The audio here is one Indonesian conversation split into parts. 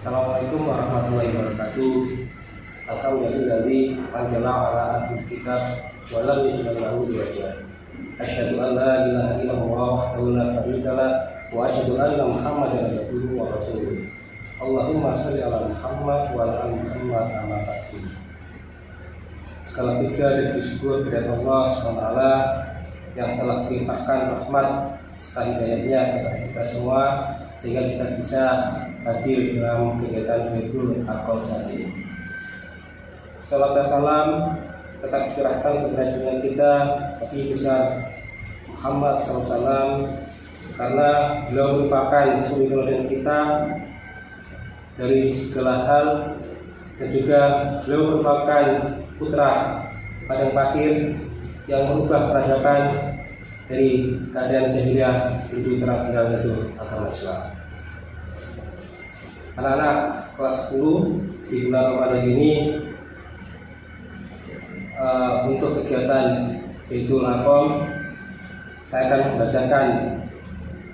Assalamualaikum warahmatullahi wabarakatuh. Alhamdulillahi anzala ala abdil kitab wa lam yaj'al lahu iwaja. Asyhadu an la ilaha illallah wahdahu la syarika lah wa asyhadu anna Muhammadan abduhu wa rasuluh. Allahumma shalli ala Muhammad wa ala ali Muhammad amma ba'du. Segala puja dan syukur kepada Allah SWT yang telah melimpahkan rahmat serta hidayahnya kepada kita semua sehingga kita bisa hadir dalam kegiatan Baitul Aqab saat ini. Salam dan salam tetap dicurahkan kepada junjungan kita Nabi besar Muhammad SAW, karena beliau merupakan suri teladan kita dari segala hal, dan juga beliau merupakan putra padang pasir yang merubah peradaban dari keadaan jahiliyah menuju terakhir yaitu agama Islam. Anak-anak kelas 10 di bulan Ramadan ini untuk kegiatan Baitul Aqab, saya akan membacakan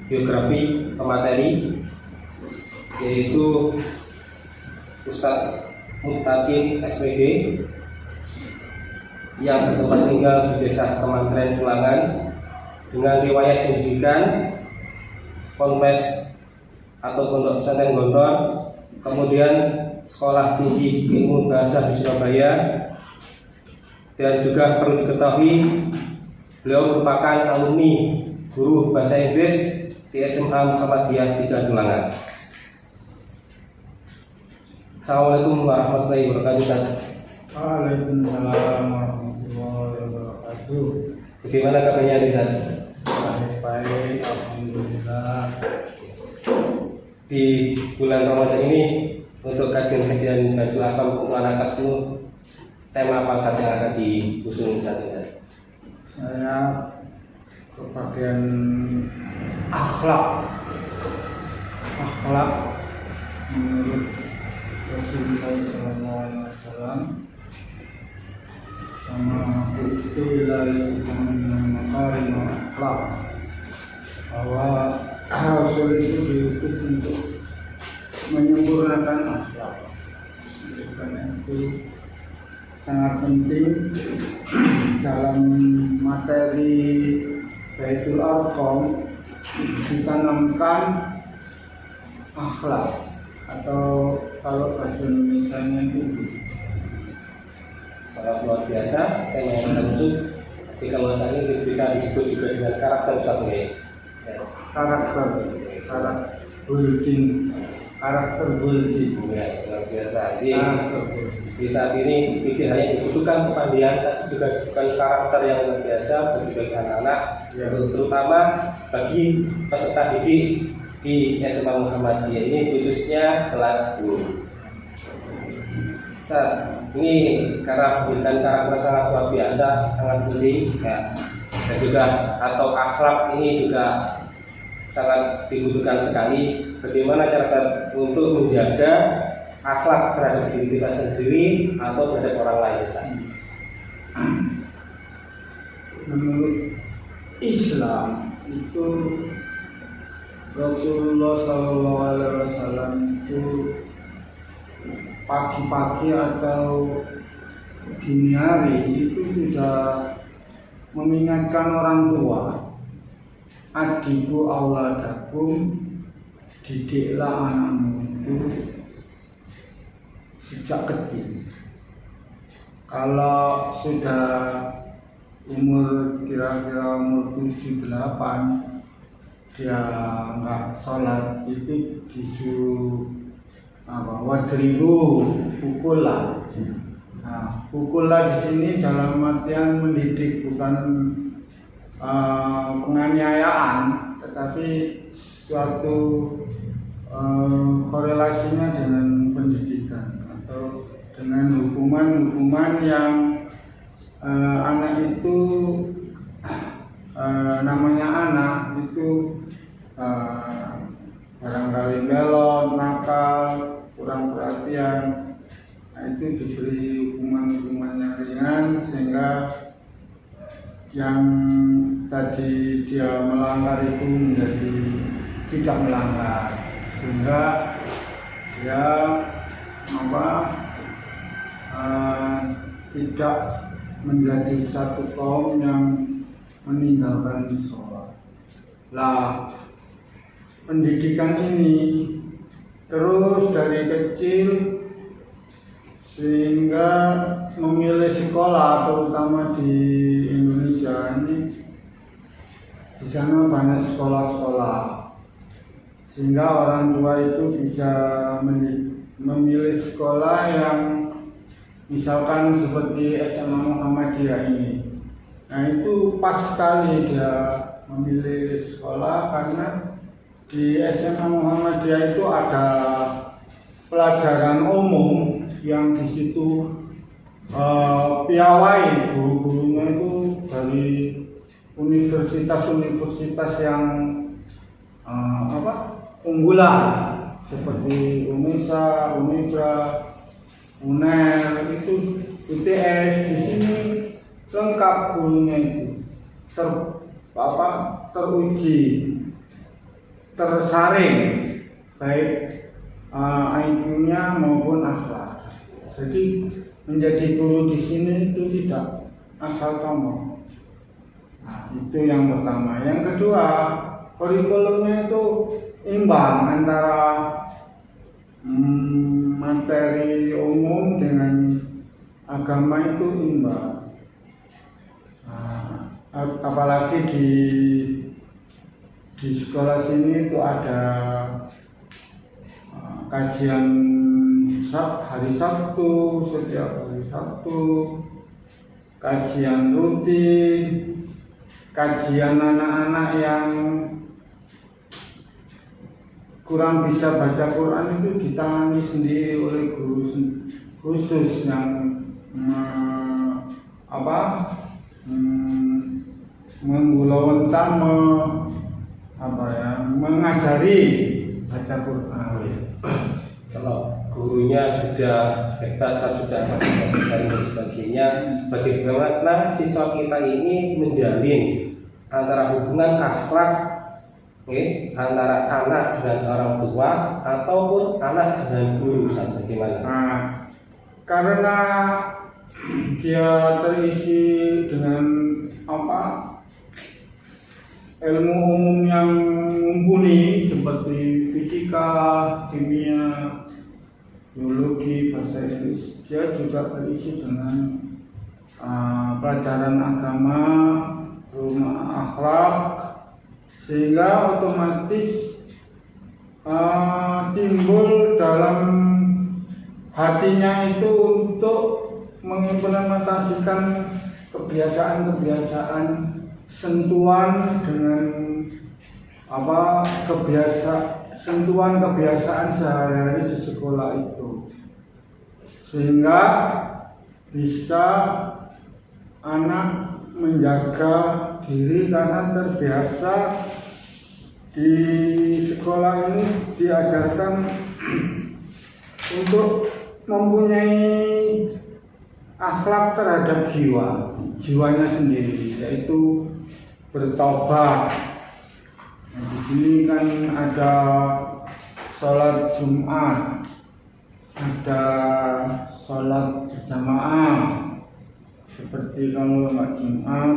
biografi pemateri, yaitu Ustadz Muttaqin SPD yang bertempat tinggal di Desa Kementerian Pulangan dengan riwayat pendidikan Ponpes atau Pondok Pesantren Gontor, kemudian Sekolah Tinggi Ilmu Bahasa di Surabaya, dan juga perlu diketahui beliau merupakan alumni guru bahasa Inggris di SMA Muhammadiyah 3 Tulangan. Assalamualaikum warahmatullahi wabarakatuh. Waalaikumsalam warahmatullahi wabarakatuh. Bagaimana kabarnya Rizal? Baik, alhamdulillah. Di bulan Ramadan ini untuk kajian-kajian Baitul Aqab untuk anak kelas 10, tema apa saja yang akan diusung saat ini? Saya ke bagian akhlak menurut Rasulullah SAW, sama istilah makarim akhlak, bahwa Rasul itu diutus untuk menyempurnakan akhlak. Karena itu sangat penting dalam materi Baitul Aqab ditanamkan akhlak, atau kalau bahasa Indonesianya itu Sangat luar biasa. Tema yang kita usung ketika masa ini bisa disebut juga dengan karakter satu ya. karakter building Ya, luar biasa. Di saat ini tidak hanya dibutuhkan kepandaian, tapi juga bukan karakter yang luar biasa bagi anak-anak, ya, terutama bagi peserta didik di SMA Muhammadiyah ini, khususnya kelas 10. Saat ini karena memberikan karakter sangat luar biasa, sangat penting ya. Dan juga atau akhlak ini juga sangat dibutuhkan sekali. Bagaimana cara untuk menjaga akhlak terhadap diri kita sendiri atau terhadap orang lain? Menurut Islam itu Rasulullah SAW itu pagi-pagi atau dini hari itu sudah mengingatkan orang tua, adiku auladakum, didiklah anakmu itu sejak kecil. Kalau sudah umur kira-kira umur 7-8 dia nggak sholat, itu disuruh wajribu, pukullah. Nah, pukullah di sini dalam artian mendidik, bukan penganiayaan, tetapi suatu korelasinya dengan pendidikan atau dengan hukuman-hukuman yang anak itu namanya anak itu barangkali belot, nakal, kurang perhatian. Nah, itu diberi hukuman-hukuman yang ringan sehingga yang tadi dia melanggar itu menjadi tidak melanggar, sehingga ya apa tidak menjadi satu kaum yang meninggalkan sholat. Lah, pendidikan ini terus dari kecil sehingga memilih sekolah, terutama di Indonesia ini di sana banyak sekolah-sekolah, sehingga orang tua itu bisa memilih sekolah yang misalkan seperti SMA Muhammadiyah ini. Nah, itu pas sekali dia memilih sekolah karena di SMA Muhammadiyah itu ada pelajaran umum yang di situ piawai guru-gurunya itu dari universitas-universitas yang unggulan seperti UNESA, UNIDRA, UNER, itu UTS. Di sini lengkap gurunya itu teruji, tersaring baik IQ-nya maupun akhlak. Jadi menjadi guru di sini itu tidak asal tama. Nah, itu yang pertama. Yang kedua, kurikulumnya itu imbang antara materi umum dengan agama, itu imbang. Nah, apalagi di sekolah sini itu ada kajian hari Sabtu, setiap hari Sabtu, kajian rutin, kajian anak-anak yang kurang bisa baca Quran itu ditangani sendiri oleh guru khusus yang menggulawentang mengajari baca Quran. Kalau gurunya sudah hebat, sudah dan sebagainya, bagaimana siswa kita ini menjalin antara hubungan akhlak antara anak dengan orang tua ataupun anak dengan guru, bagaimana? Nah, karena dia terisi dengan ilmu umum yang mumpuni seperti fisika, kimia, biologi, bahasa Inggris, dia juga terisi dengan pelajaran agama, rumah akhlak, sehingga otomatis timbul dalam hatinya itu untuk mengimplementasikan kebiasaan-kebiasaan sentuhan dengan sentuhan kebiasaan sehari-hari di sekolah itu, sehingga bisa anak menjaga diri karena terbiasa di sekolah ini diajarkan untuk mempunyai akhlak terhadap jiwanya sendiri, yaitu bertobat. Nah, di sini kan ada sholat Jumat, ada sholat berjamaah, seperti kalau nggak Jumat,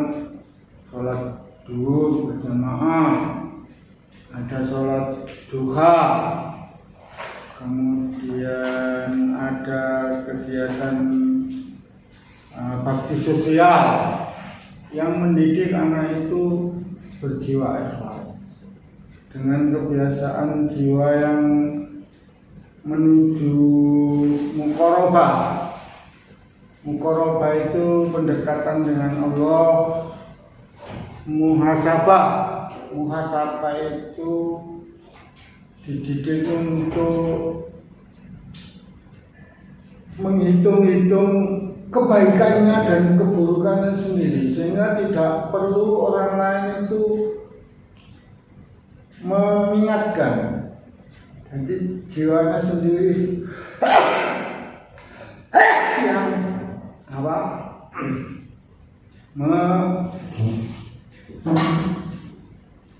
sholat duhur berjamaah, ada sholat duha, kemudian ada kegiatan bakti sosial yang mendidik anak itu berjiwa ikhlas dengan kebiasaan jiwa yang menuju muqarabah. Muqarabah itu pendekatan dengan Allah. Muhasabah itu dididik untuk menghitung-hitung kebaikannya dan keburukannya sendiri, sehingga tidak perlu orang lain itu mengingatkan. Jadi jiwanya sendiri yang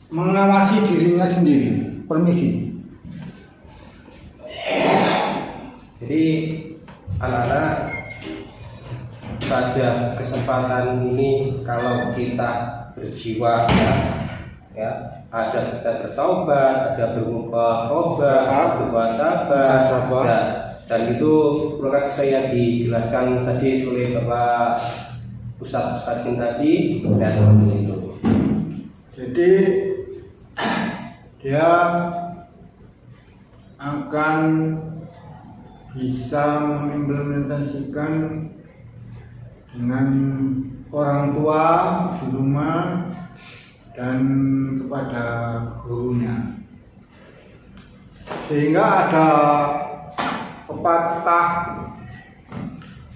mengawasi dirinya sendiri. Permisi. Jadi anak-anak, pada kesempatan ini kalau kita berjiwa ya ada kita bertaubat, ada berubah sabar, dan itu perlu saya dijelaskan tadi oleh Bapak Ustadz Mustaqim tadi ya, seperti itu. Jadi dia akan bisa mengimplementasikan dengan orang tua di rumah dan kepada gurunya, sehingga ada pepatah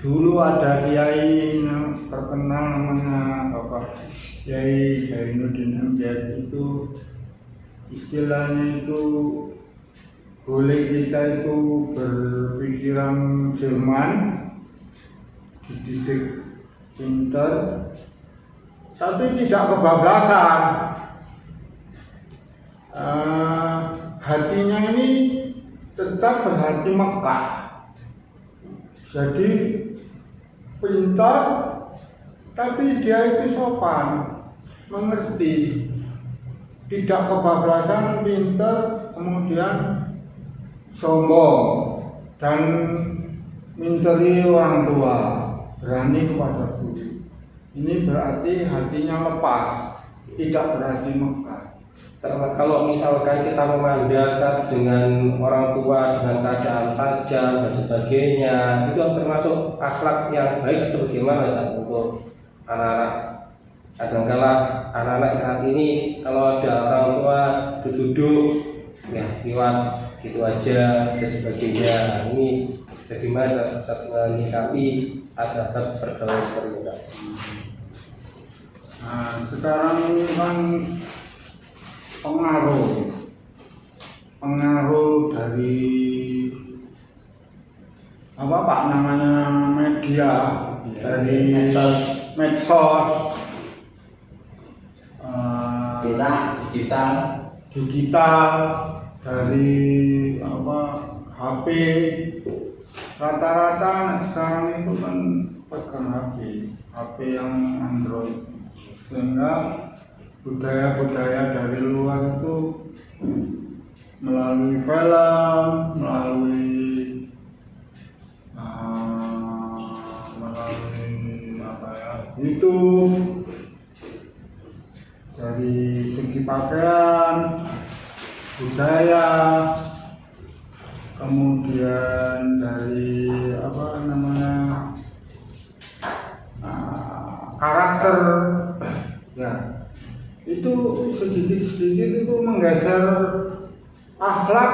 dulu, ada kiai yang terkenal namanya Bapak Kiai Jainuddin MZ, itu istilahnya itu boleh kita itu berpikiran Jerman, dididik pinter, tapi tidak kebablasan. Hatinya ini tetap berhati Mekah. Jadi pintar, tapi dia itu sopan, mengerti, tidak kebablasan, pintar, kemudian sombong dan minteri orang tua, berani kepada guru. Ini berarti hatinya lepas, tidak berarti Mekah. Kalau misalkan kita memandang dengan orang tua dengan keadaan tajam dan sebagainya, itu termasuk akhlak yang baik atau bagaimana Ustaz, untuk anak-anak? Kadang-kala anak-anak saat ini kalau ada orang tua duduk ya lewat gitu aja dan sebagainya. Nah, ini bagaimana Ustaz menyikapi terhadap pergaulan seperti itu? Nah, sekarang kan pengaruh dari apa Pak namanya media, dari medsos, digital, dari apa HP, rata-rata sekarang itu kan pegang HP yang Android, sehingga budaya-budaya dari luar itu melalui film, melalui apa ya, YouTube, dari segi pakaian, budaya, kemudian dari apa namanya karakter, ya itu sedikit-sedikit itu menggeser akhlak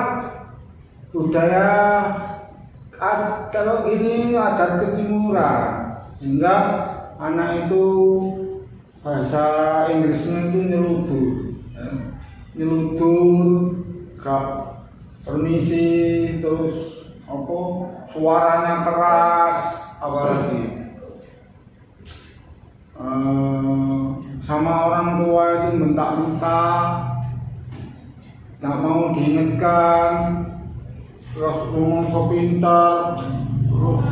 budaya. Kalau ini adat ketimuran, sehingga anak itu bahasa Inggrisnya itu nyeludur, gak permisi, terus apa suaranya keras, apalagi sama orang tua itu bentak-bentak, gak mau diingatkan, terus ngomong so pintar, terus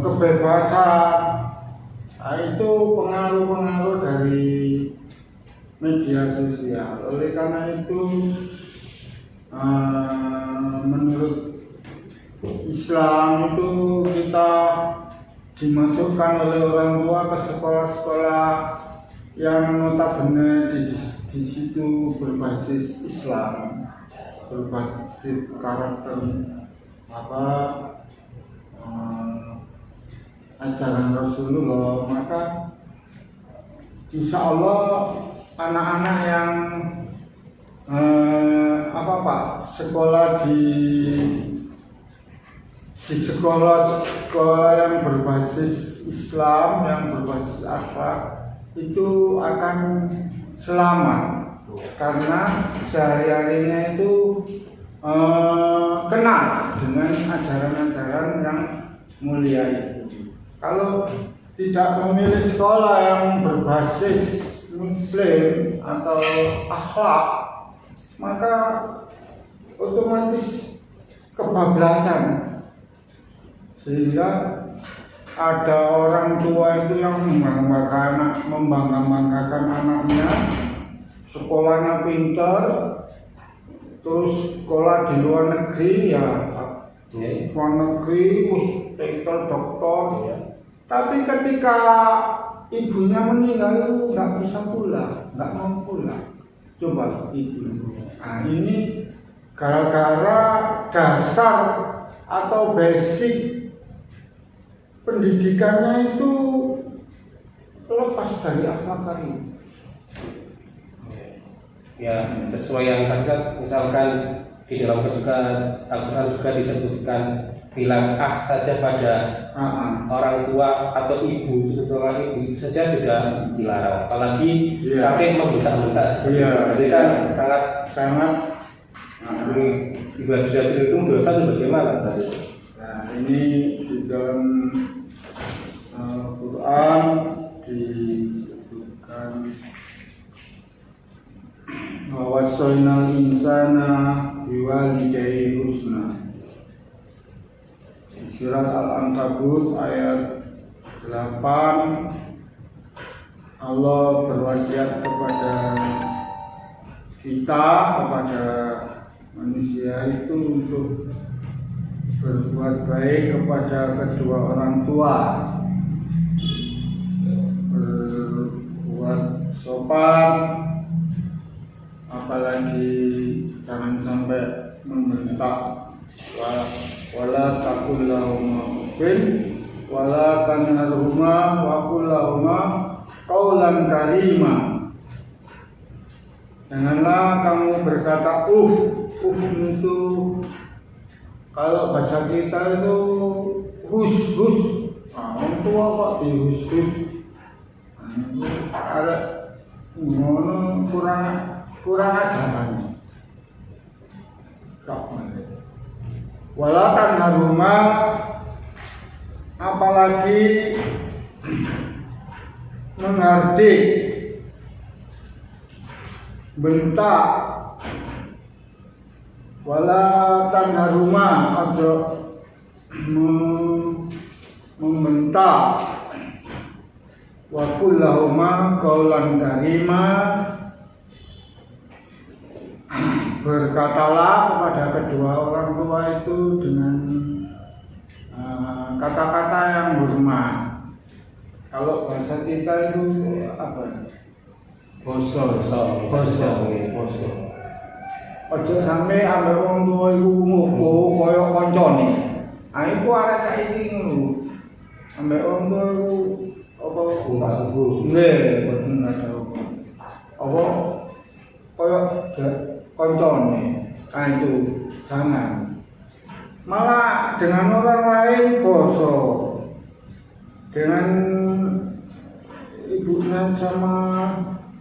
kebebasan. Nah, itu pengaruh-pengaruh dari media sosial. Oleh karena itu menurut Islam itu kita dimasukkan oleh orang tua ke sekolah-sekolah yang notabene di situ berbasis Islam, berbasis karakter ajaran Rasulullah. Maka insya Allah anak-anak yang sekolah di sekolah yang berbasis Islam, yang berbasis akhlak, itu akan selamat, karena sehari-harinya itu kenal dengan ajaran-ajaran yang mulia itu. Kalau tidak memilih sekolah yang berbasis Muslim atau akhlak, maka otomatis kebablasan, sehingga ada orang tua itu yang membanggakan anaknya, sekolahnya pintar, terus sekolah di luar negeri ya, luar negeri, dokter, tapi ketika ibunya meninggal itu nggak bisa pulang, nggak mau pulang. Coba ibu. Nah ini gara-gara dasar atau basic pendidikannya itu lepas dari akhlak karim. Ya, sesuai yang tadi misalkan di dalam Al-Quran juga disebutkan bilang saja pada orang tua atau ibu, terutama ibu itu saja sudah dilarang. Apalagi sampai membentak-bentak seperti itu. Jadi kan sangat ibadah itu dosa itu bagaimana tadi? Nah ini di dalam Al-Quran disebutkan wawasainal insana biwalidayhi husna. Surat Al-Ankabut ayat 8, Allah berwasiat kepada kita, kepada manusia itu untuk berbuat baik kepada kedua orang tua, berbuat sopan, apalagi jangan sampai membentak, wala taqul lahum uffin wala tanharhuma wa qul lahum qawlan karima. Janganlah kamu berkata uf itu kalau bahasa kita itu hus. Orang tua kok di hus. Ada ngono kurang ajaran. Wala tanharhuma, apalagi menghardik, bentak. Wala tanharhuma, aja membentak. Wa qul lahuma qawlan karima, berkatalah kepada kedua orang tua itu dengan kata-kata yang hormat. Kalau bahasa kita itu apa? Boso. Ojo sampe ambek wong tua iku ngopo kaya kancane. Iku arek saiki ngono. Ambek wong tua iku apa umbu. Nggih, boten ada apa. Apa kaya kancane. Itu jangan. Malah dengan orang lain boso. Dengan ibunya sama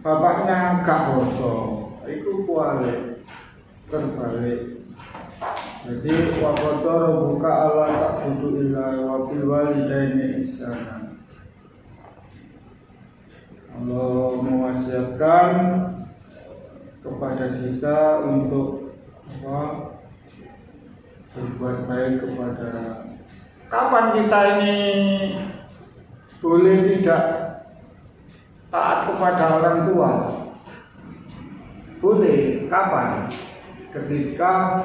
bapaknya gak boso. Itu kuali terbalik. Jadi waqadara buka Allah ta'budu illa wa bil walidaini ihsana. Allah mewasiatkan kepada kita untuk berbuat baik kepada. Kapan kita ini boleh tidak taat kepada orang tua? Boleh. Kapan? Ketika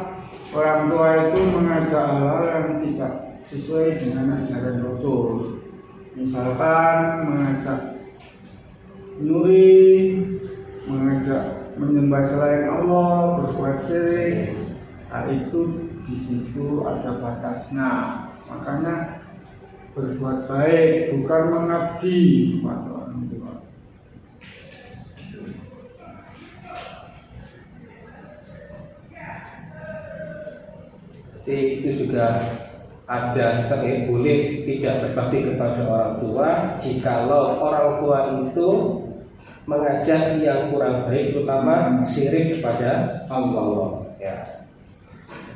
orang tua itu mengajak hal-hal yang tidak sesuai dengan ajaran Rasul. Misalkan mengajak nyuri, mengajak menyembah selain Allah, berbuat syirik. Nah, itu di situ ada batasnya. Makanya berbuat baik bukan mengabdi kepada orang tua. Jadi itu juga ada misalnya boleh tidak berbakti kepada orang tua jikalau orang tua itu mengajak yang kurang baik, terutama syirik kepada Allah. Ya.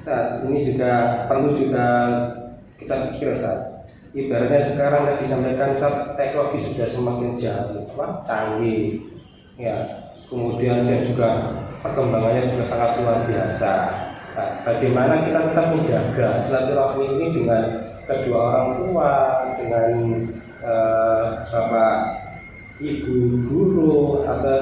Saat ini juga perlu kita pikir saat ibaratnya sekarang yang disampaikan saat teknologi sudah semakin canggih, ya. Kemudian dan juga perkembangannya juga sangat luar biasa. Nah, bagaimana kita tetap menjaga silaturahmi ini dengan kedua orang tua, dengan bapak, ibu, guru, atau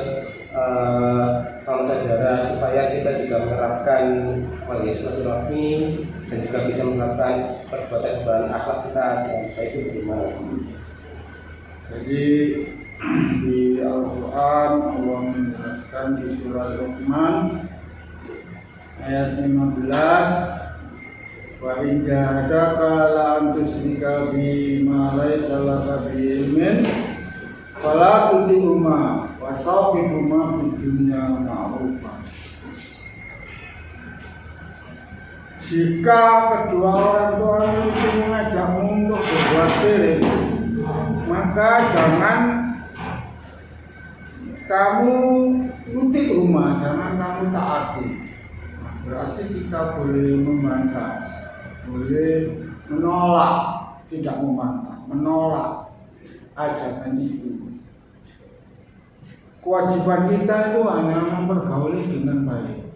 sama saudara, supaya kita juga menerapkan silaturahmi dan juga bisa menerapkan perbuatan akhlak kita yang baik itu bagaimana? Jadi di Al-Quran Allah menjelaskan di surah Luqman ayat 15, wa in jahadaka la an tusyrika bi ma laysa laka bi ilmin fala tuti'huma wa sahibhuma fid dunya ma'rufa. Jika kedua orang tua itu mengajakmu untuk berbuat syirik, maka jangan kamu nutik rumah, jangan kamu taati. Berarti kita boleh membantah, boleh menolak, tidak membantah, menolak ajakan itu. Kewajiban kita itu hanya mempergauli dengan baik.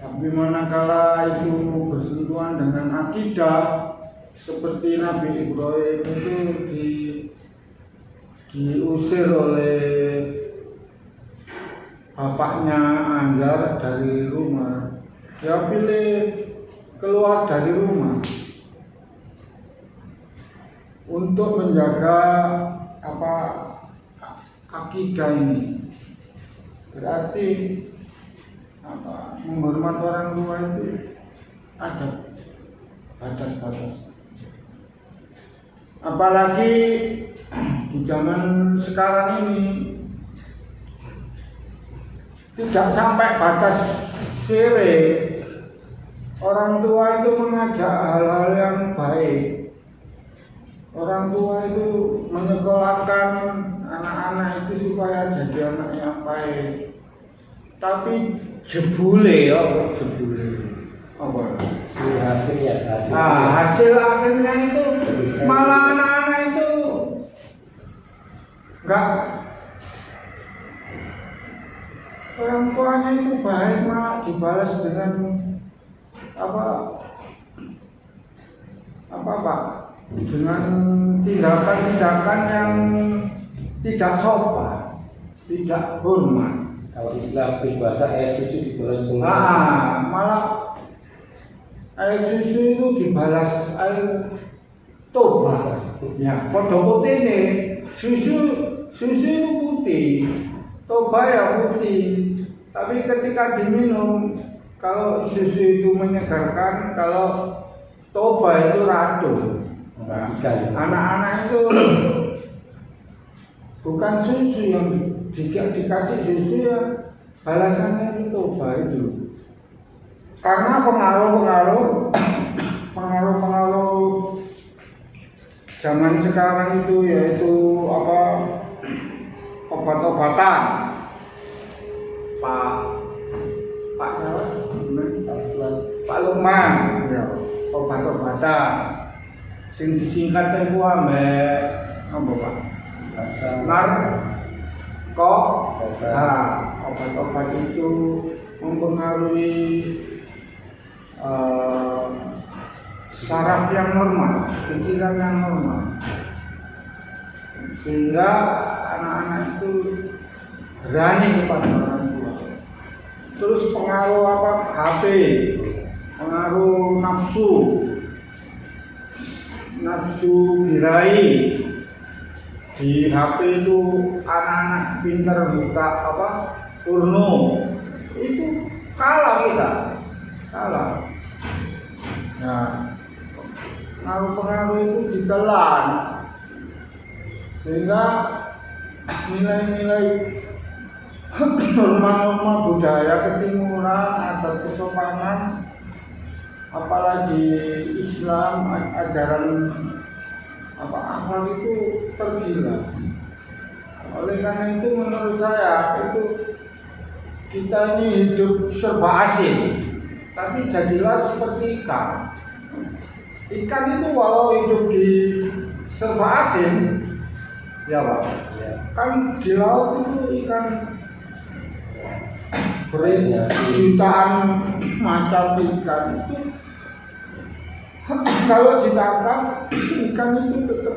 Tapi manakala itu bersentuhan dengan akidah, seperti Nabi Ibrahim itu diusir oleh bapaknya Azar dari rumah, dia pilih keluar dari rumah untuk menjaga akidah ini. Berarti menghormat orang tua itu ada batas-batas. Apalagi di zaman sekarang ini tidak sampai batas syirik. Orang tua itu mengajak hal-hal yang baik. Orang tua itu menyekolahkan anak-anak itu supaya jadi anak yang baik. Tapi jebule hasil akhirnya itu malah anak-anak itu enggak, orang tuanya itu baik malah dibalas dengan dengan tindakan-tindakan yang tidak sopan, tidak hormat. Kalau istilah peribahasa air susu dibalas dengan malah air susu itu dibalas air toba. Ya, podo putih ini susu itu putih, toba ya putih. Tapi ketika diminum, kalau susu itu menyegarkan, kalau toba itu racun. Anak-anak itu bukan susu yang dikasih susu ya, balasannya itu toba itu. Karena pengaruh zaman sekarang itu yaitu obat-obatan. Pak Lukman, ya, obat-obatan. Sing disingkat itu Pak? Obat-obat itu mempengaruhi saraf yang normal, pikiran yang normal, sehingga anak-anak itu berani kepada orang tua. Terus pengaruh HP, pengaruh nafsu birahi. Di HP itu anak-anak pintar buka porno, itu kalah kita, kalah. Nah, pengaruh itu ditelan, sehingga nilai-nilai norma-norma budaya ketimuran atau kesopanan, apalagi Islam, ajaran akhlak itu tergilas. Oleh karena itu menurut saya itu kita ini hidup serba asing, tapi jadilah seperti ikan. Ikan itu walau hidup di serba asing, ya Pak, kan di laut itu ikan jutaan macam macam ikan itu kalau ditangkap ikan itu tetap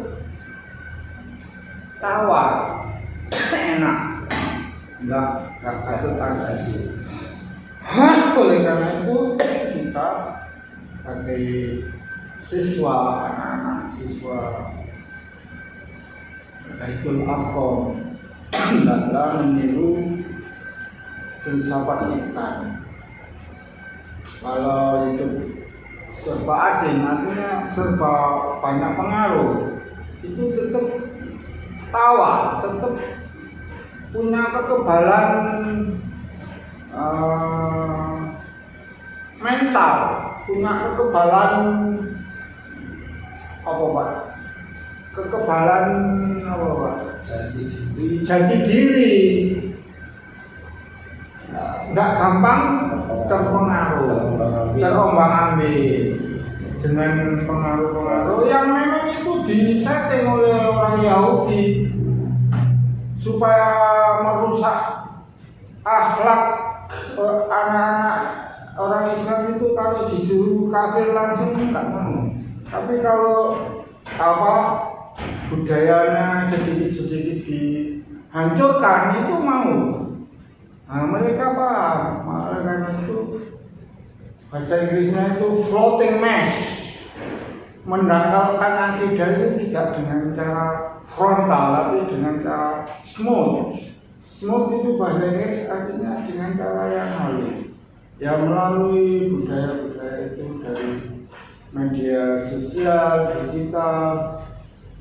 tawar, enak, enggak asing. Oleh karena itu kita sebagai siswa, anak-anak siswa Baitul Aqam hendaklah meniru filsafat ikan. Kalau itu serba asing, artinya serba banyak pengaruh, itu tetap tawar, tetap punya kekebalan mental, punya kekebalan apa Pak? Kekebalan apa Pak? Jati diri. Nggak gampang terpengaruh, terombang-ambing dengan pengaruh-pengaruh yang memang itu disetting oleh orang Yahudi supaya merusak akhlak anak-anak orang Islam itu. Kalau disuruh kafir langsung nggak mau, tapi kalau budayanya sedikit-sedikit dihancurkan itu mau. Nah, mereka paham, malah karena itu bahasa Inggrisnya itu floating mass, mendangkalkan akidah itu tidak dengan cara frontal, tapi dengan cara smooth. Smooth itu bahasa Inggris artinya dengan cara yang halus, ya melalui budaya-budaya itu dari media sosial, digital,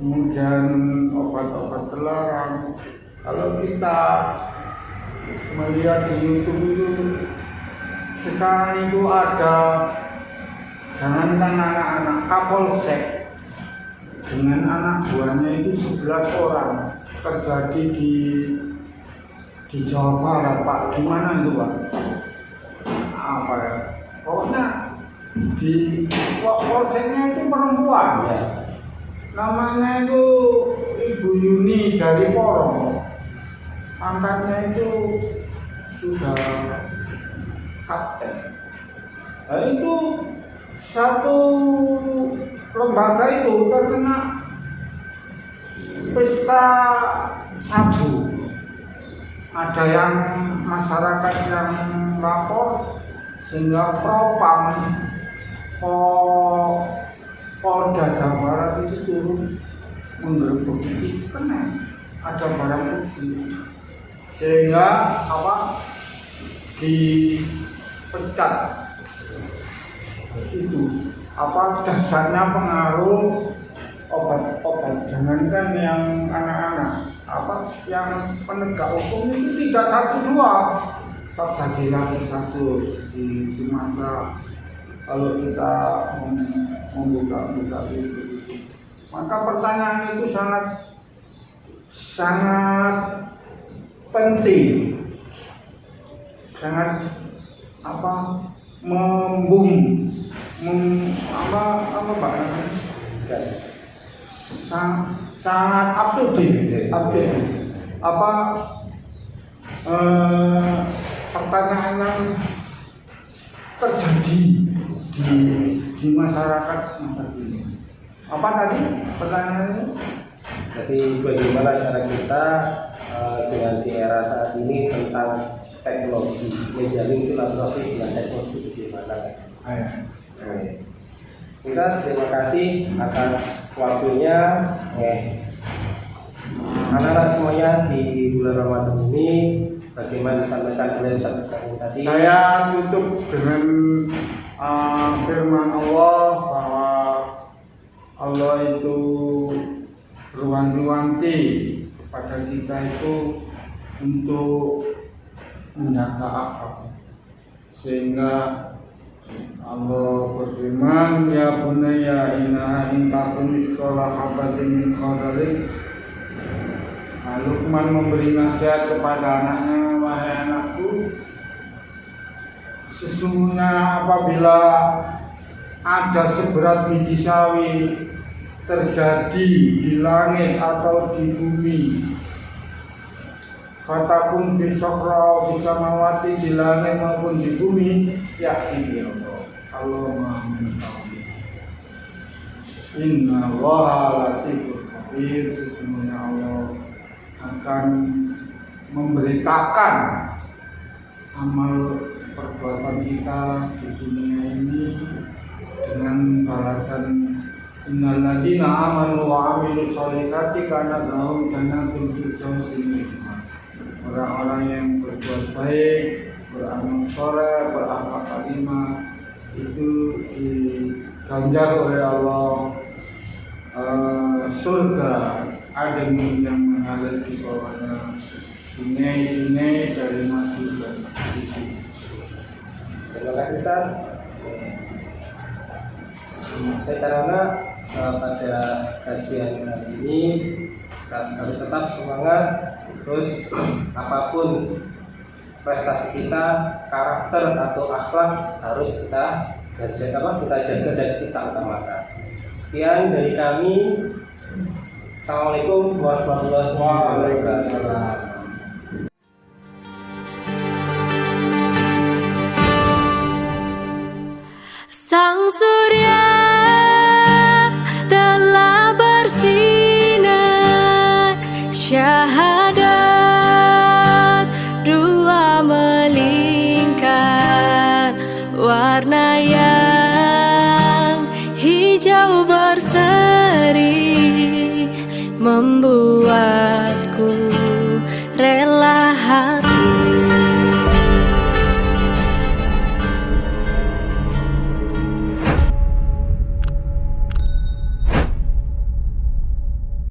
kemudian obat-obat terlarang. Kalau kita melihat di YouTube itu sekarang itu ada, jangankan anak-anak, Kapolsek dengan anak buahnya itu 11 orang terjadi di Jawa Barat Pak. Gimana itu Pak? Apa ya? Pokoknya di Polseknya itu perempuan ya. Namanya itu Ibu Yuni dari Porong. Angkatnya itu sudah kapten. Nah, itu satu lembaga itu terkena pesta sabu. Ada yang masyarakat yang lapor sehingga Propam Polda Jawa Barat itu turun menggerebek itu, kena ada barang bukti. Sehingga dipecat itu dasarnya pengaruh obat-obat. Jangankan yang anak-anak, yang penegak hukum itu tidak satu dua terjadi lagi kasus di Sumatera. Kalau kita membuka itu, maka pertanyaan itu sangat penting, sangat sangat up to date. Pertanyaan yang terjadi di masyarakat masa ini. Apa tadi pertanyaannya? Jadi bagaimana cara kita dengan di era saat ini tentang teknologi, menjalin silaturahmi dengan teknologi itu gimana? Kita terima kasih atas waktunya. Anak-anak semuanya di bulan Ramadan ini, bagaimana disampaikan oleh Ustaz tadi? Saya tutup dengan firman Allah bahwa Allah itu berwanti-wanti kepada kita itu untuk menjaga akal, sehingga Allah berfirman, ya bunayya innaha in takun misqala habatin min khardalin. Luqman memberi nasihat kepada anaknya, wahai anakku, sesungguhnya apabila ada seberat biji sawi terjadi di langit atau di bumi, fatakun fi sokra fi samawati, di langit maupun di bumi, yakti Allah. Allah Maha mengetahui. Inna Allaha latiful khabir, sesungguhnya Allah akan memberitakan amal perbuatan kita di dunia ini dengan balasan. Innal ladzina amanu wa amilus sholihati kana lahum jannatul firdausi. Orang-orang yang berbuat baik, beramal saleh, berakhlak karimah, itu diganjar oleh Allah surga adem yang mengalir di bawahnya sungai-sungai dari madu dan susu. Terima kasih Ustaz. Karena pada kajian kali ini kita harus tetap semangat, terus apapun prestasi kita, karakter atau akhlak harus kita jaga dan kita utamakan. Sekian dari kami. Assalamualaikum warahmatullahi wabarakatuh. Sang surya telah bersinar, syahadat dua melingkar, warna yang hijau berseri membuatku rela